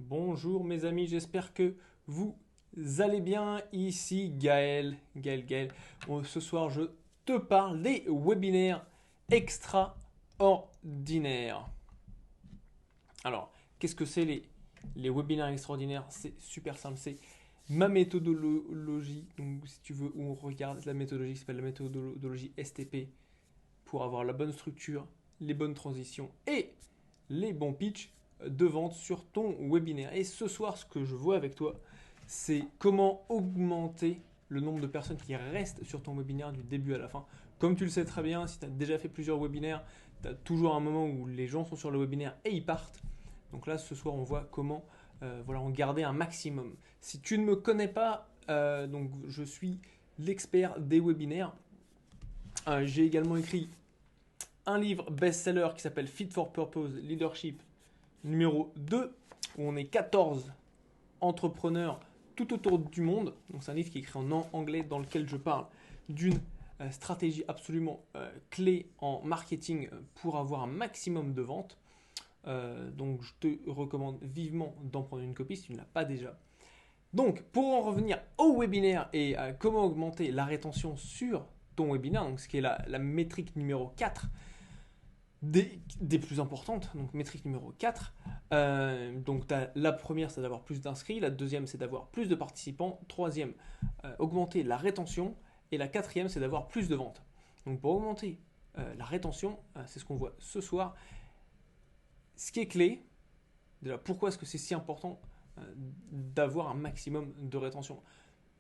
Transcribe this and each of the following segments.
Bonjour mes amis, j'espère que vous allez bien. Ici Gaël, Ce soir, je te parle des webinaires extraordinaires. Alors, qu'est-ce que c'est les webinaires extraordinaires? C'est super simple, c'est ma méthodologie. Donc, si tu veux, on regarde la méthodologie qui s'appelle la méthodologie STP pour avoir la bonne structure, les bonnes transitions et les bons pitchs de vente sur ton webinaire. Et ce soir, ce que je vois avec toi, c'est comment augmenter le nombre de personnes qui restent sur ton webinaire du début à la fin. Comme tu le sais très bien, si tu as déjà fait plusieurs webinaires, tu as toujours un moment où les gens sont sur le webinaire et ils partent. Donc là, ce soir, on voit comment en garder un maximum. Si tu ne me connais pas, donc je suis l'expert des webinaires. J'ai également écrit un livre best-seller qui s'appelle Fit for Purpose Leadership numéro 2, où on est 14 entrepreneurs tout autour du monde. Donc c'est un livre qui est écrit en anglais dans lequel je parle d'une stratégie absolument clé en marketing pour avoir un maximum de ventes. Donc je te recommande vivement d'en prendre une copie si tu ne l'as pas déjà. Donc pour en revenir au webinaire et comment augmenter la rétention sur ton webinaire, donc ce qui est la métrique numéro 4, des plus importantes, donc métrique numéro 4. Donc la première, c'est d'avoir plus d'inscrits, la deuxième, c'est d'avoir plus de participants, troisième, augmenter la rétention, et la quatrième, c'est d'avoir plus de ventes. Donc pour augmenter la rétention, c'est ce qu'on voit ce soir. Ce qui est clé, déjà, pourquoi est-ce que c'est si important d'avoir un maximum de rétention?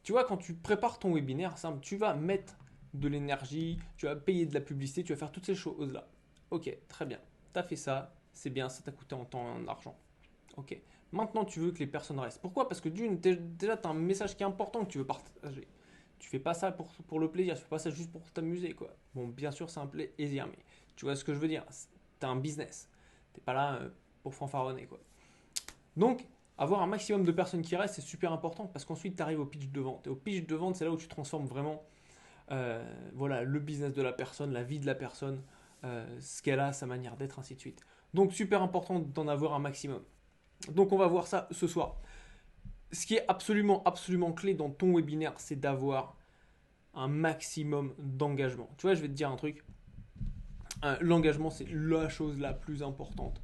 Tu vois, quand tu prépares ton webinaire, simple, tu vas mettre de l'énergie, tu vas payer de la publicité, tu vas faire toutes ces choses-là. Ok, très bien. Tu as fait ça, c'est bien, ça t'a coûté en temps et en argent. Ok. Maintenant, tu veux que les personnes restent. Pourquoi? Parce que d'une, déjà, tu as un message qui est important que tu veux partager. Tu fais pas ça pour le plaisir, tu fais pas ça juste pour t'amuser, quoi. Bon, bien sûr, c'est un plaisir, mais tu vois ce que je veux dire. Tu as un business. T'es pas là pour fanfaronner, quoi. Donc, avoir un maximum de personnes qui restent, c'est super important parce qu'ensuite, tu arrives au pitch de vente. Et au pitch de vente, c'est là où tu transformes vraiment le business de la personne, la vie de la personne, ce qu'elle a, sa manière d'être, ainsi de suite. Donc, super important d'en avoir un maximum. Donc, on va voir ça ce soir. Ce qui est absolument, absolument clé dans ton webinaire, c'est d'avoir un maximum d'engagement. Tu vois, je vais te dire un truc. L'engagement, c'est la chose la plus importante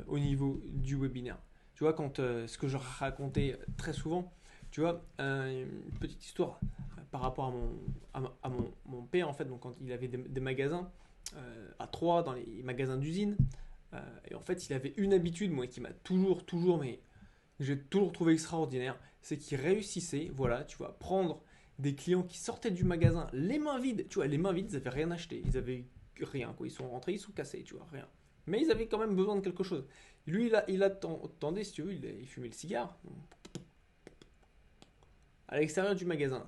au niveau du webinaire. Tu vois, ce que je racontais très souvent, tu vois, une petite histoire par rapport mon père, en fait, donc quand il avait des magasins à Troyes, dans les magasins d'usine, et en fait, il avait une habitude, moi, qui m'a toujours, mais j'ai toujours trouvé extraordinaire, c'est qu'il réussissait, voilà, tu vois, prendre des clients qui sortaient du magasin les mains vides, tu vois, les mains vides, ils avaient rien acheté, ils avaient rien, quoi, ils sont rentrés, ils sont cassés, tu vois, rien. Mais ils avaient quand même besoin de quelque chose. Lui, il attendait, si tu veux, il fumait le cigare à l'extérieur du magasin.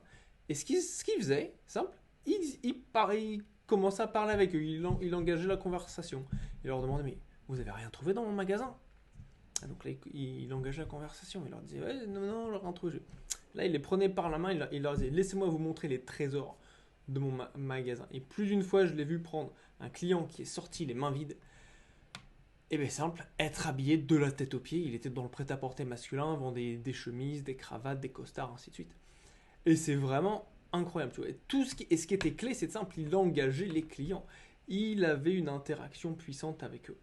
Et ce qu'il faisait, simple, il commençait à parler avec eux, il engageait la conversation. Il leur demandait, mais vous avez rien trouvé dans mon magasin? Donc là, il engageait la conversation, il leur disait, ouais, non, non, j'ai rien trouvé. Là, il les prenait par la main, il leur disait, laissez-moi vous montrer les trésors de mon magasin. Et plus d'une fois, je l'ai vu prendre un client qui est sorti les mains vides. Et bien simple, être habillé de la tête aux pieds. Il était dans le prêt-à-porter masculin, vendait des chemises, des cravates, des costards, ainsi de suite. Et c'est vraiment incroyable. Tu vois. Et ce qui était clé, c'est simple, il engageait les clients. Il avait une interaction puissante avec eux.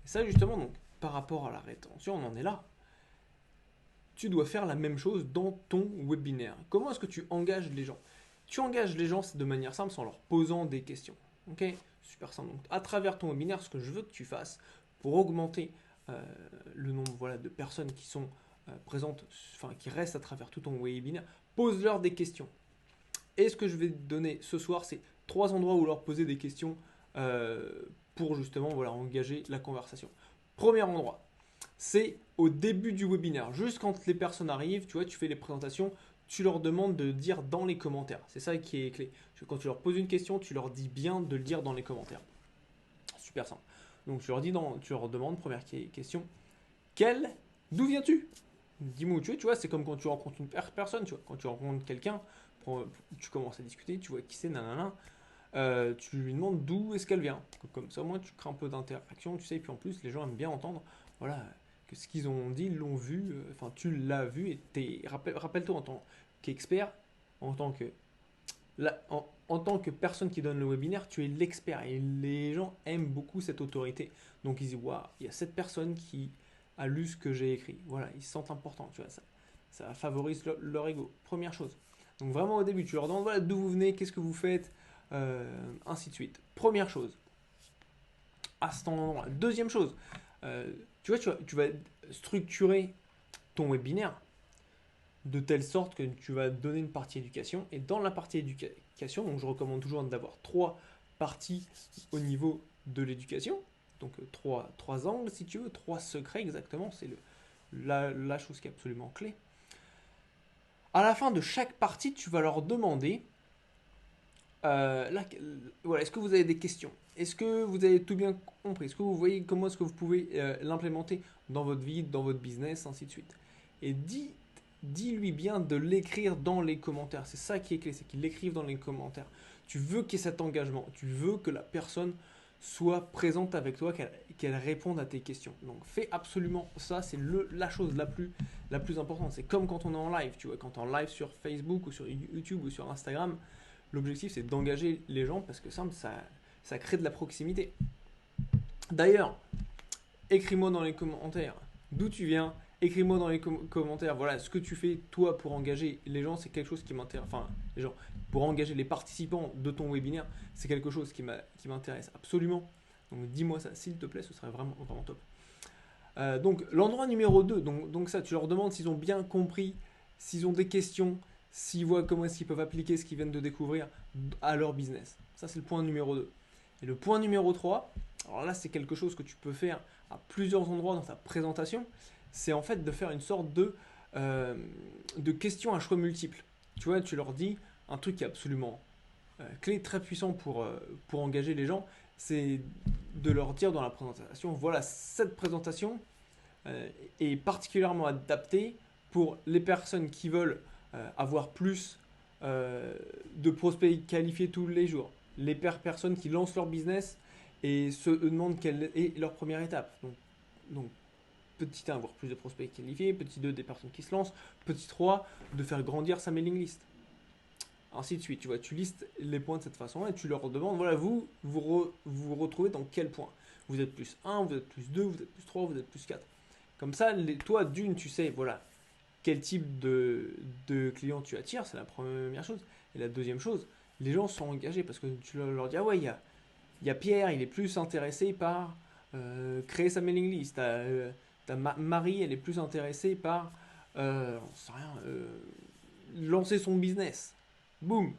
Et ça, justement, donc, par rapport à la rétention, on en est là. Tu dois faire la même chose dans ton webinaire. Comment est-ce que tu engages les gens? Tu engages les gens de manière simple, en leur posant des questions. Ok? Super simple. Donc, à travers ton webinaire, ce que je veux que tu fasses pour augmenter le nombre de personnes qui sont présentes, enfin qui restent à travers tout ton webinaire, pose-leur des questions. Et ce que je vais te donner ce soir, c'est 3 endroits où leur poser des questions pour justement engager la conversation. Premier endroit, c'est au début du webinaire. Juste quand les personnes arrivent, tu vois, tu fais les présentations, tu leur demandes de dire dans les commentaires. C'est ça qui est clé. Quand tu leur poses une question, tu leur dis bien de le dire dans les commentaires. Super simple. Donc tu leur demandes, première question, d'où viens-tu? Dis-moi où tu es, tu vois, c'est comme quand tu rencontres une personne, tu vois, quand tu rencontres quelqu'un, tu commences à discuter, tu vois qui c'est, nanana, tu lui demandes d'où est-ce qu'elle vient. Comme ça, moi, tu crées un peu d'interaction, tu sais, et puis en plus, les gens aiment bien entendre, voilà, que ce qu'ils ont dit, ils l'ont vu, enfin tu l'as vu et rappelle-toi en tant qu'expert, en tant que en tant que personne qui donne le webinaire, tu es l'expert et les gens aiment beaucoup cette autorité. Donc ils disent, waouh, il y a cette personne qui a lu ce que j'ai écrit. Voilà, ils se sentent importants, tu vois, ça favorise leur ego. Première chose. Donc vraiment au début, tu leur demandes, voilà, d'où vous venez, qu'est-ce que vous faites, ainsi de suite. Première chose, à cet endroit. Deuxième chose, tu vois, tu vas structurer ton webinaire de telle sorte que tu vas donner une partie éducation. Et dans la partie éducation, donc je recommande toujours d'avoir 3 parties au niveau de l'éducation. Donc 3 angles si tu veux, 3 secrets exactement, c'est la chose qui est absolument clé. À la fin de chaque partie, tu vas leur demander, voilà, est-ce que vous avez des questions? Est-ce que vous avez tout bien compris? Est-ce que vous voyez comment est-ce que vous pouvez l'implémenter dans votre vie, dans votre business, ainsi de suite. Et dis-lui bien de l'écrire dans les commentaires. C'est ça qui est clé, c'est qu'il l'écrive dans les commentaires. Tu veux qu'il y ait cet engagement. Tu veux que la personne soit présente avec toi, qu'elle réponde à tes questions. Donc fais absolument ça, c'est la chose la plus importante. C'est comme quand on est en live, tu vois, quand on est en live sur Facebook ou sur YouTube ou sur Instagram, l'objectif c'est d'engager les gens parce que ça crée de la proximité. D'ailleurs, écris-moi dans les commentaires d'où tu viens. Écris-moi dans les commentaires, voilà, ce que tu fais toi pour engager les gens, c'est quelque chose qui m'intéresse. Enfin, les gens, pour engager les participants de ton webinaire, c'est quelque chose qui m'intéresse absolument. Donc dis-moi ça, s'il te plaît, ce serait vraiment, vraiment top. Donc l'endroit numéro 2, donc ça, tu leur demandes s'ils ont bien compris, s'ils ont des questions, s'ils voient comment est-ce qu'ils peuvent appliquer ce qu'ils viennent de découvrir à leur business. Ça, c'est le point numéro 2. Et le point numéro 3, alors là, c'est quelque chose que tu peux faire à plusieurs endroits dans ta présentation, c'est en fait de faire une sorte de questions à choix multiples. Tu vois, tu leur dis un truc qui est absolument clé, très puissant pour engager les gens, c'est de leur dire dans la présentation, voilà, cette présentation est particulièrement adaptée pour les personnes qui veulent avoir plus de prospects qualifiés tous les jours, les personnes qui lancent leur business et se demandent quelle est leur première étape. Donc petit 1, avoir plus de prospects qualifiés, petit 2, des personnes qui se lancent, petit 3, de faire grandir sa mailing list. Ainsi de suite, tu vois, tu listes les points de cette façon et tu leur demandes, voilà, vous retrouvez dans quel point? Vous êtes plus 1, vous êtes plus 2, vous êtes plus 3, vous êtes plus 4. Comme ça, toi, d'une, tu sais, voilà, quel type de client tu attires, c'est la première chose. Et la deuxième chose, les gens sont engagés parce que tu leur dis, ah ouais, il y a Pierre, il est plus intéressé par créer sa mailing list. Marie, elle est plus intéressée par, on sait rien, lancer son business. Boum.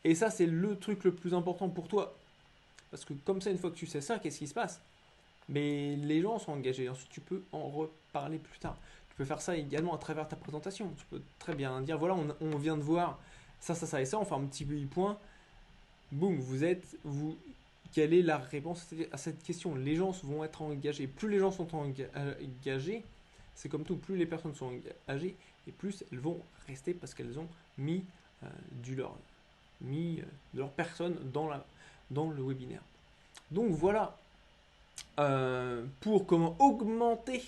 Et ça, c'est le truc le plus important pour toi. Parce que comme ça, une fois que tu sais ça, qu'est-ce qui se passe? Mais les gens sont engagés. Ensuite, tu peux en reparler plus tard. Tu peux faire ça également à travers ta présentation. Tu peux très bien dire, voilà, on vient de voir ça, ça, ça et ça. On fait un petit point. Boum, quelle est la réponse à cette question? Les gens vont être engagés. Plus les gens sont engagés, c'est comme tout, plus les personnes sont engagées et plus elles vont rester parce qu'elles ont mis de leur personne dans le webinaire. Donc voilà pour comment augmenter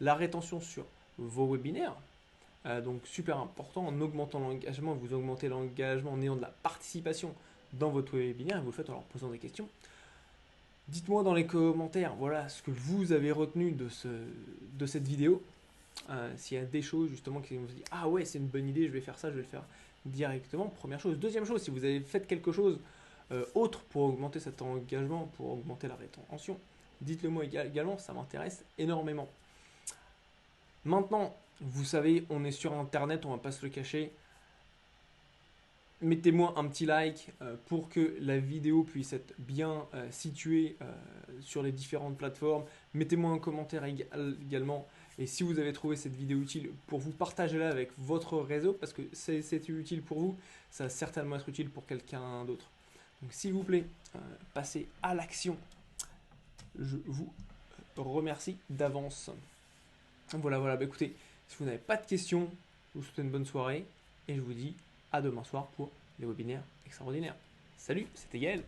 la rétention sur vos webinaires. Donc super important, en augmentant l'engagement, vous augmentez l'engagement en ayant de la participation dans votre webinaire et vous le faites en leur posant des questions. Dites-moi dans les commentaires, voilà ce que vous avez retenu de cette vidéo. S'il y a des choses justement qui vous disent, ah ouais, c'est une bonne idée, je vais faire ça, je vais le faire directement. Première chose. Deuxième chose, si vous avez fait quelque chose autre pour augmenter cet engagement, pour augmenter la rétention, dites-le moi également, ça m'intéresse énormément. Maintenant, vous savez, on est sur Internet, on va pas se le cacher. Mettez-moi un petit like pour que la vidéo puisse être bien située sur les différentes plateformes. Mettez-moi un commentaire également. Et si vous avez trouvé cette vidéo utile pour vous, partagez-la avec votre réseau parce que c'est utile pour vous. Ça va certainement être utile pour quelqu'un d'autre. Donc s'il vous plaît, passez à l'action. Je vous remercie d'avance. Voilà, bah écoutez, si vous n'avez pas de questions, je vous souhaite une bonne soirée et je vous dis à demain soir pour les webinaires extraordinaires. Salut, c'était Gaël.